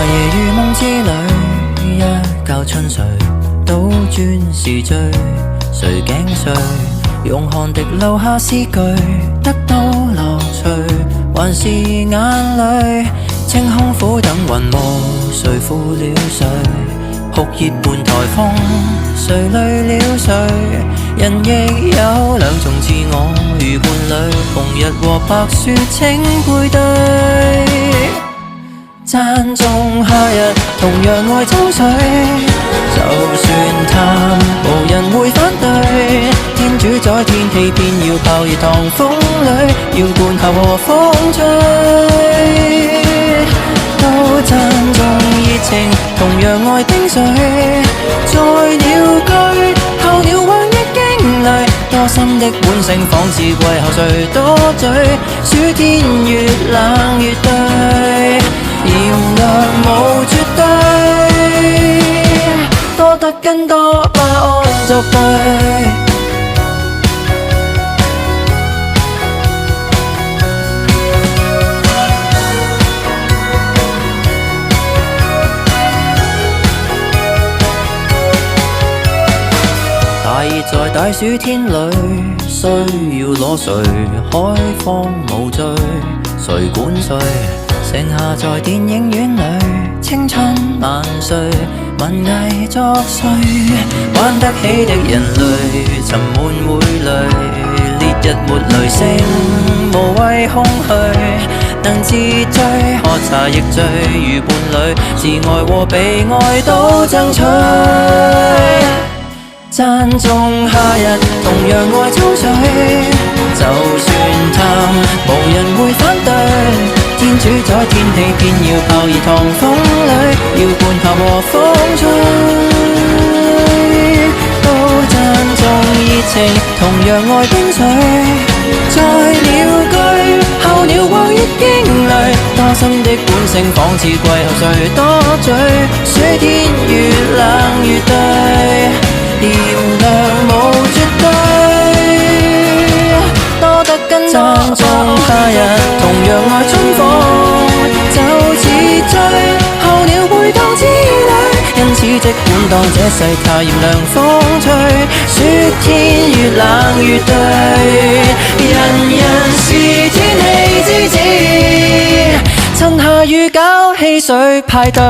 夜如夢之旅，一覺春睡，倒轉時序，誰頸碎？用汗滴留下詩句，得到樂趣，還是眼淚？清空苦等雲霧，誰負了誰？酷熱伴颱風，誰累了誰？人亦有兩種自我，如伴侶，紅日和白雪請配對。讚頌夏日，同樣愛秋水，就算淡，無人會反對。天主宰天氣，偏要泡熱糖風裏，要灌下和風吹。都讚頌熱情，同樣愛冰水，在鳥居，候鳥橫溢驚雷，多心的本性，仿似季候誰多嘴，暑天越冷越對。炎涼無絕對，多得跟多巴胺作對。大熱在大暑天裏，需要裸睡，海風無罪，誰管誰？剩下在電影院裏，青春萬歲，文藝作祟，玩得起的人類，沉悶會累，烈日沒雷聲，無謂空虛，能自醉，喝茶亦醉，如伴侶，自愛和被愛都爭取。讚頌夏日，同樣愛秋水，就算淡，無人會反對。天主宰天氣，偏要泡熱糖風裏，要灌下和風吹。都讚頌熱情，同樣愛冰水，在鳥居，候鳥橫溢驚雷，多心的本性，仿似季候誰多嘴，暑天越冷越對，炎涼無絕對，多得跟讚頌夏日，同樣愛春風，就似醉，候鳥會當之旅，因此即管當這世態炎涼風吹，暑天越冷越對，人人是天氣之子，趁下雨搞汽水派對。